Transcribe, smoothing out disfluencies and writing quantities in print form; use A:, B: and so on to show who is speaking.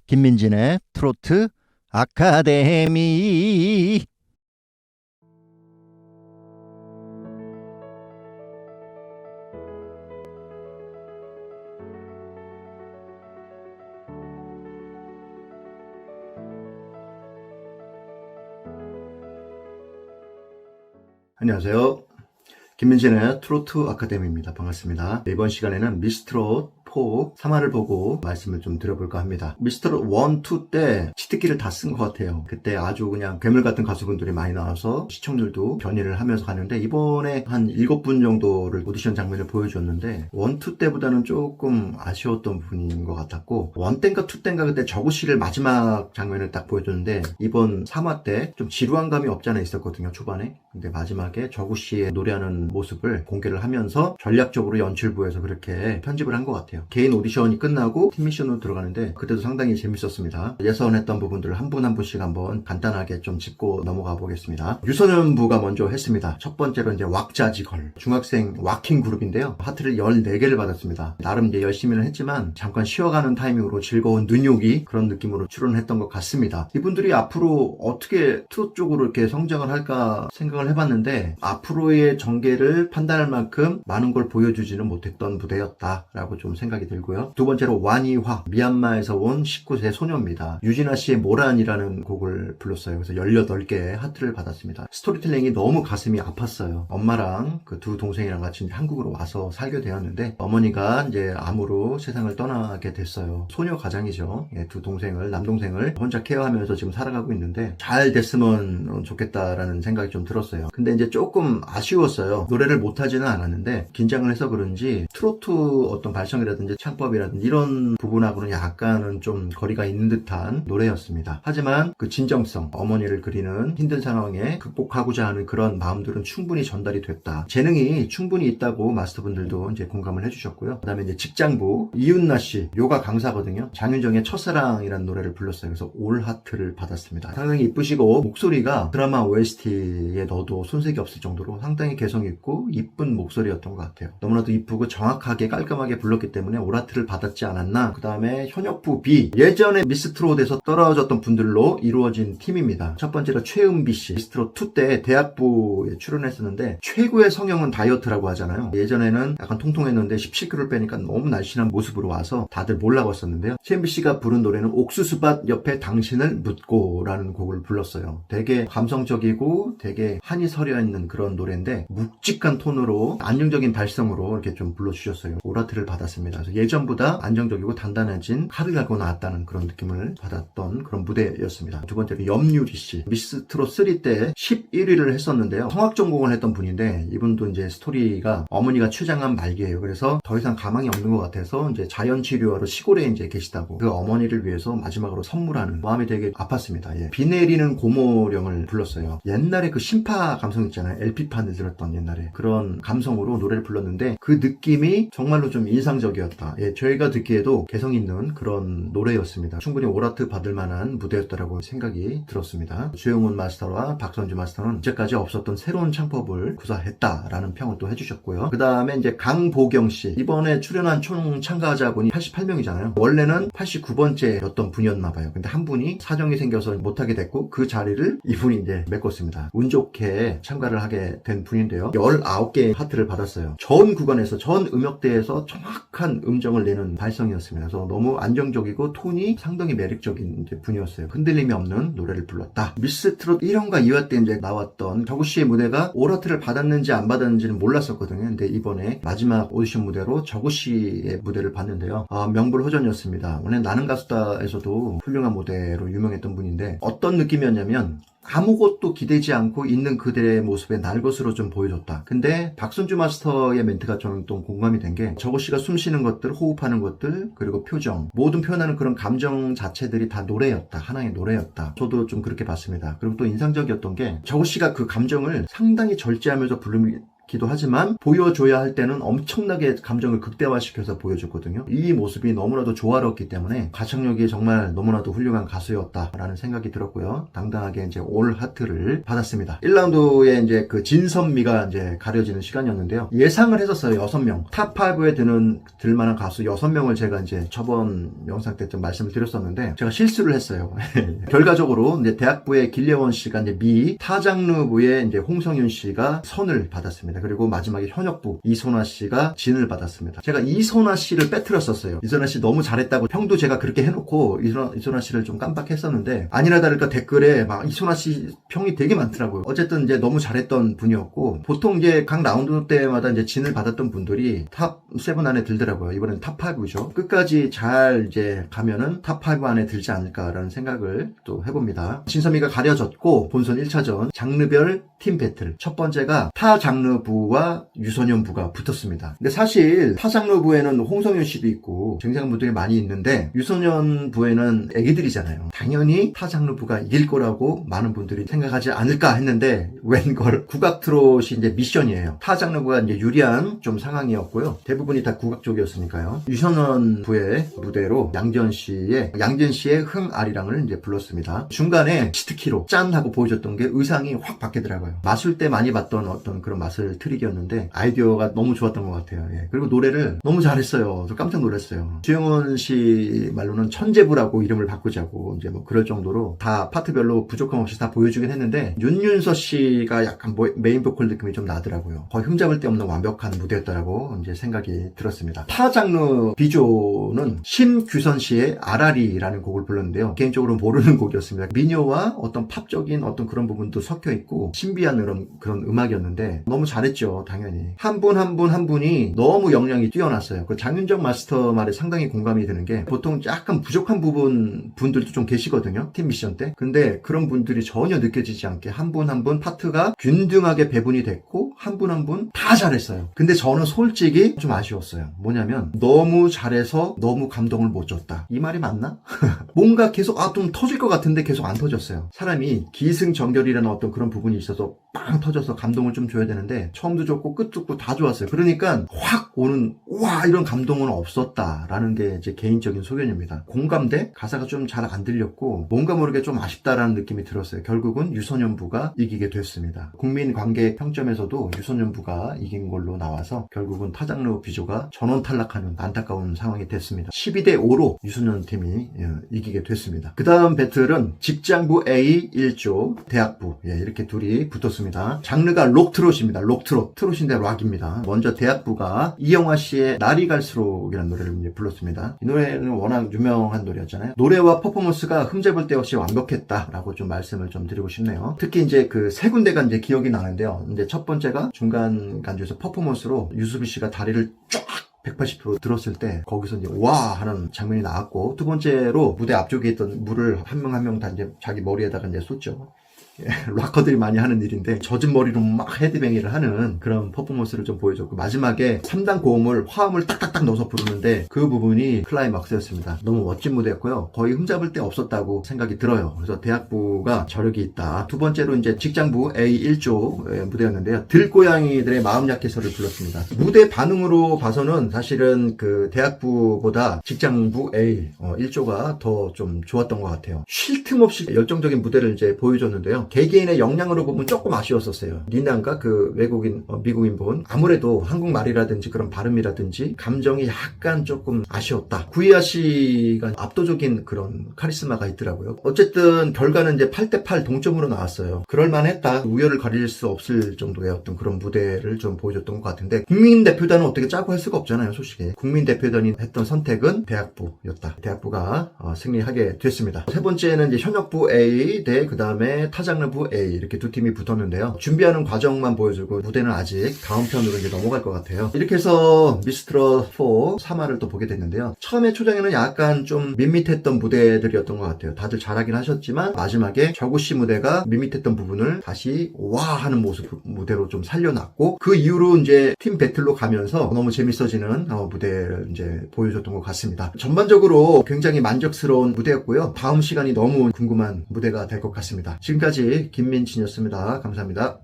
A: 김민진의 트로트 아카데미. 안녕하세요. 김민진의 트로트 아카데미입니다. 반갑습니다. 이번 시간에는 미스트롯 4 3화를 보고 말씀을 좀 드려볼까 합니다. 미스트롯 1, 2 때 치트키를 다 쓴 것 같아요. 그때 아주 그냥 괴물 같은 가수분들이 많이 나와서 시청률도 견인을 하면서 가는데, 이번에 한 7분 정도를 오디션 장면을 보여줬는데 1, 2 때보다는 조금 아쉬웠던 부분인 것 같았고, 1 땐가 2 땐가 그때 저구 씨를 마지막 장면을 딱 보여줬는데, 이번 3화 때 좀 지루한 감이 없지 않아 있었거든요, 초반에. 근데 마지막에 저구 씨의 노래하는 모습을 공개를 하면서 전략적으로 연출부에서 그렇게 편집을 한 것 같아요. 개인 오디션이 끝나고 팀 미션으로 들어가는데 그때도 상당히 재밌었습니다. 예선했던 부분들을 한 분 한 분씩 한번 간단하게 좀 짚고 넘어가 보겠습니다. 유소년부가 먼저 했습니다. 첫 번째로 이제 왁자지걸, 중학생 왁킹 그룹인데요. 하트를 14개를 받았습니다. 나름 이제 열심히는 했지만 잠깐 쉬어가는 타이밍으로 즐거운 눈요기, 그런 느낌으로 출연했던 것 같습니다. 이분들이 앞으로 어떻게 트롯 쪽으로 이렇게 성장을 할까 생각을 해봤는데, 앞으로의 전개를 판단할 만큼 많은 걸 보여주지는 못했던 무대였다라고 좀 생각이 들고요. 두 번째로 완이화, 미얀마에서 온 19세 소녀입니다. 유진아 씨의 모란이라는 곡을 불렀어요. 그래서 18개의 하트를 받았습니다. 스토리텔링이 너무 가슴이 아팠어요. 엄마랑 그 두 동생이랑 같이 이제 한국으로 와서 살게 되었는데, 어머니가 이제 암으로 세상을 떠나게 됐어요. 소녀 가장이죠. 예, 두 동생을, 남동생을 혼자 케어하면서 지금 살아가고 있는데, 잘 됐으면 좋겠다라는 생각이 좀 들었어요. 근데 이제 조금 아쉬웠어요. 노래를 못하지는 않았는데 긴장을 해서 그런지 트로트 어떤 발성이라든지 창법이라든지 이런 부분하고는 약간은 좀 거리가 있는 듯한 노래였습니다. 하지만 그 진정성, 어머니를 그리는 힘든 상황에 극복하고자 하는 그런 마음들은 충분히 전달이 됐다. 재능이 충분히 있다고 마스터분들도 이제 공감을 해주셨고요. 그 다음에 이제 직장부 이윤나 씨, 요가 강사거든요. 장윤정의 첫사랑이라는 노래를 불렀어요. 그래서 올 하트를 받았습니다. 상당히 이쁘시고 목소리가 드라마 OST에 넣어도 손색이 없을 정도로 상당히 개성있고 이쁜 목소리였던 것 같아요. 너무나도 이쁘고 정확하게 깔끔하게 불렀기 때문에 오라트를 받았지 않았나. 그 다음에 현역부 B, 예전에 미스트롯에서 떨어졌던 분들로 이루어진 팀입니다. 첫 번째로 최은비 씨, 미스트롯 2 때 대학부에 출연했었는데 최고의 성형은 다이어트라고 하잖아요. 예전에는 약간 통통했는데 17kg를 빼니까 너무 날씬한 모습으로 와서 다들 몰라봤었는데요. 최은비 씨가 부른 노래는 옥수수밭 옆에 당신을 묻고 라는 곡을 불렀어요. 되게 감성적이고 되게 한이 서려 있는 그런 노래인데 묵직한 톤으로 안정적인 발성으로 이렇게 좀 불러주셨어요. 오라트를 받았습니다. 그래서 예전보다 안정적이고 단단해진 칼을 갖고 나왔다는 그런 느낌을 받았던 그런 무대였습니다. 두 번째로 염유리 씨, 미스트롯 3 때 11위를 했었는데요. 성악 전공을 했던 분인데, 이분도 이제 스토리가 어머니가 췌장암 말기예요. 그래서 더 이상 가망이 없는 것 같아서 이제 자연치료하러 시골에 이제 계시다고, 그 어머니를 위해서 마지막으로 선물하는 마음이 되게 아팠습니다. 예. 비 내리는 고모령을 불렀어요. 옛날에 그 신파 감성 있잖아요. LP판을 들었던 옛날에 그런 감성으로 노래를 불렀는데 그 느낌이 정말로 좀 인상적이었다. 예, 저희가 듣기에도 개성 있는 그런 노래였습니다. 충분히 오라트 받을 만한 무대였다라고 생각이 들었습니다. 주영훈 마스터와 박선주 마스터는 이제까지 없었던 새로운 창법을 구사했다라는 평을 또 해주셨고요. 그 다음에 이제 강보경 씨, 이번에 출연한 총 참가자분이 88명이잖아요. 원래는 89번째였던 분이었나 봐요. 근데 한 분이 사정이 생겨서 못하게 됐고 그 자리를 이분이 이제 메꿨습니다. 운 좋게 참가를 하게 된 분인데요. 19개의 하트를 받았어요. 전 구간에서, 전 음역대에서 정확한 음정을 내는 발성이었습니다. 그래서 너무 안정적이고 톤이 상당히 매력적인 분이었어요. 흔들림이 없는 노래를 불렀다. 미스트롯 1화과 2화 때 이제 나왔던 저구 씨의 무대가 오라트를 받았는지 안 받았는지는 몰랐었거든요. 근데 이번에 마지막 오디션 무대로 저구 씨의 무대를 봤는데요. 명불허전이었습니다. 원래 나는 가수다에서도 훌륭한 무대로 유명했던 분인데, 어떤 느낌이었냐면 아무것도 기대지 않고 있는 그들의 모습에 날 것으로 좀 보여줬다. 근데 박선주 마스터의 멘트가 저는 또 공감이 된 게, 저거 씨가 숨 쉬는 것들, 호흡하는 것들, 그리고 표정, 모든 표현하는 그런 감정 자체들이 다 노래였다. 하나의 노래였다. 저도 좀 그렇게 봤습니다. 그리고 또 인상적이었던 게, 저거 씨가 그 감정을 상당히 절제하면서 기도 하지만 보여줘야 할 때는 엄청나게 감정을 극대화시켜서 보여줬거든요. 이 모습이 너무나도 조화롭기 때문에 가창력이 정말 너무나도 훌륭한 가수였다라는 생각이 들었고요. 당당하게 이제 올 하트를 받았습니다. 1라운드에 이제 그 진선미가 이제 가려지는 시간이었는데요. 예상을 했었어요. 6명. 탑5에 들만한 가수 6명을 제가 이제 저번 영상 때 좀 말씀을 드렸었는데 제가 실수를 했어요. 결과적으로 이제 대학부의 길예원 씨가 이제 미, 타장르부의 이제 홍성윤 씨가 선을 받았습니다. 그리고 마지막에 현역부 이소나 씨가 진을 받았습니다. 제가 이소나 씨를 빼뜨렸었어요. 이소나 씨 너무 잘했다고 평도 제가 그렇게 해놓고 이소나 씨를 좀 깜빡했었는데 아니나 다를까 댓글에 막 이소나 씨 평이 되게 많더라고요. 어쨌든 이제 너무 잘했던 분이었고 보통 이제 각 라운드 때마다 이제 진을 받았던 분들이 탑 7 안에 들더라고요. 이번엔 탑 5죠. 끝까지 잘 이제 가면은 탑 5 안에 들지 않을까라는 생각을 또 해봅니다. 진선미가 가려졌고 본선 1차전 장르별 팀 배틀 첫 번째가 타 장르부와 유소년부가 붙었습니다. 근데 사실 타 장르부에는 홍성윤 씨도 있고 쟁쟁한 분들이 많이 있는데 유소년부에는 애기들이잖아요. 당연히 타 장르부가 이길 거라고 많은 분들이 생각하지 않을까 했는데 웬걸 국악 트롯이 이제 미션이에요. 타 장르부가 이제 유리한 좀 상황이었고요. 대부분이 다 국악 쪽이었으니까요. 유소년부의 무대로 양지연 씨의 흥아리랑을 이제 불렀습니다. 중간에 치트키로 짠 하고 보여줬던 게 의상이 확 바뀌더라고요. 마술 때 많이 봤던 어떤 그런 마술 트릭이었는데 아이디어가 너무 좋았던 것 같아요. 예. 그리고 노래를 너무 잘했어요. 저 깜짝 놀랐어요. 주영원 씨 말로는 천재부라고 이름을 바꾸자고 이제 뭐 그럴 정도로 다 파트별로 부족함 없이 다 보여주긴 했는데 윤윤서 씨가 약간 메인 보컬 느낌이 좀 나더라고요. 거의 흠잡을 데 없는 완벽한 무대였다라고 이제 생각이 들었습니다. 타 장르 비조는 심규선 씨의 아라리라는 곡을 불렀는데요. 개인적으로 모르는 곡이었습니다. 민요와 어떤 팝적인 어떤 그런 부분도 섞여 있고 신비한 그런 음악이었는데 너무 잘했죠. 당연히 한 분 분이 너무 역량이 뛰어났어요. 그 장윤정 마스터 말에 상당히 공감이 되는 게 보통 약간 부족한 분들도 좀 계시거든요. 팀 미션 때. 근데 그런 분들이 전혀 느껴지지 않게 한 분 한 분 파트가 균등하게 배분이 됐고 한 분 한 분 다 잘했어요. 근데 저는 솔직히 좀 아쉬웠어요. 뭐냐면 너무 잘해서 너무 감동을 못 줬다. 이 말이 맞나? 뭔가 계속 좀 터질 것 같은데 계속 안 터졌어요. 사람이 기승전결이라는 어떤 그런 부분이 있어서 빵 터져서 감동을 좀 줘야 되는데 처음도 좋고 끝도 좋고 다 좋았어요. 그러니까 확 오는 와 이런 감동은 없었다라는 게 제 개인적인 소견입니다. 공감대? 가사가 좀 잘 안 들렸고 뭔가 모르게 좀 아쉽다라는 느낌이 들었어요. 결국은 유소년부가 이기게 됐습니다. 국민 관객 평점에서도 유소년부가 이긴 걸로 나와서 결국은 타장르 비조가 전원 탈락하는 안타까운 상황이 됐습니다. 12대 5로 유소년 팀이 이기게 됐습니다. 그 다음 배틀은 직장부 A 1조 대학부 이렇게 둘이 붙었습니다. 장르가 록트롯입니다. 록트롯. 트롯인데 락입니다. 먼저 대학부가 이영화 씨의 날이 갈수록이라는 노래를 이제 불렀습니다. 이 노래는 워낙 유명한 노래였잖아요. 노래와 퍼포먼스가 흠잡을 데 없이 완벽했다라고 좀 말씀을 좀 드리고 싶네요. 특히 이제 그 세 군데가 이제 기억이 나는데요. 이제 첫 번째가 중간 간주에서 퍼포먼스로 유수비 씨가 다리를 쫙 180도 들었을 때 거기서 이제 와 하는 장면이 나왔고 두 번째로 무대 앞쪽에 있던 물을 한 명 한 명 다 이제 자기 머리에다가 이제 쏟죠. 락커들이 많이 하는 일인데 젖은 머리로 막 헤드뱅이를 하는 그런 퍼포먼스를 좀 보여줬고 마지막에 3단 고음을 화음을 딱딱딱 넣어서 부르는데 그 부분이 클라이막스였습니다. 너무 멋진 무대였고요. 거의 흠잡을 데 없었다고 생각이 들어요. 그래서 대학부가 저력이 있다. 두 번째로 이제 직장부 A 1조 무대였는데요. 들고양이들의 마음 약해서를 불렀습니다. 무대 반응으로 봐서는 사실은 그 대학부보다 직장부 A 1조가 더 좀 좋았던 것 같아요. 쉴 틈 없이 열정적인 무대를 이제 보여줬는데요. 개개인의 역량으로 보면 조금 아쉬웠었어요. 니나인가 그 외국인 미국인 분 아무래도 한국말이라든지 그런 발음이라든지 감정이 약간 조금 아쉬웠다. 구이아 씨가 압도적인 그런 카리스마가 있더라고요. 어쨌든 결과는 이제 8대8 동점으로 나왔어요. 그럴만했다. 우열을 가릴 수 없을 정도의 어떤 그런 무대를 좀 보여줬던 것 같은데 국민대표단은 어떻게 짜고 할 수가 없잖아요. 솔직히 국민대표단이 했던 선택은 대학부였다. 대학부가 승리하게 됐습니다. 세 번째는 이제 현역부 A 대 그 다음에 타장르부 A 이렇게 두 팀이 붙었는데요. 준비하는 과정만 보여주고 무대는 아직 다음 편으로 이제 넘어갈 것 같아요. 이렇게 해서 미스트롯 4 3화를 또 보게 됐는데요. 처음에 초장에는 약간 좀 밋밋했던 무대들이었던 것 같아요. 다들 잘하긴 하셨지만 마지막에 저구씨 무대가 밋밋했던 부분을 다시 와 하는 모습 무대로 좀 살려놨고 그 이후로 이제 팀 배틀로 가면서 너무 재밌어지는 무대를 이제 보여줬던 것 같습니다. 전반적으로 굉장히 만족스러운 무대였고요. 다음 시간이 너무 궁금한 무대가 될 것 같습니다. 지금까지 김민진이었습니다. 감사합니다.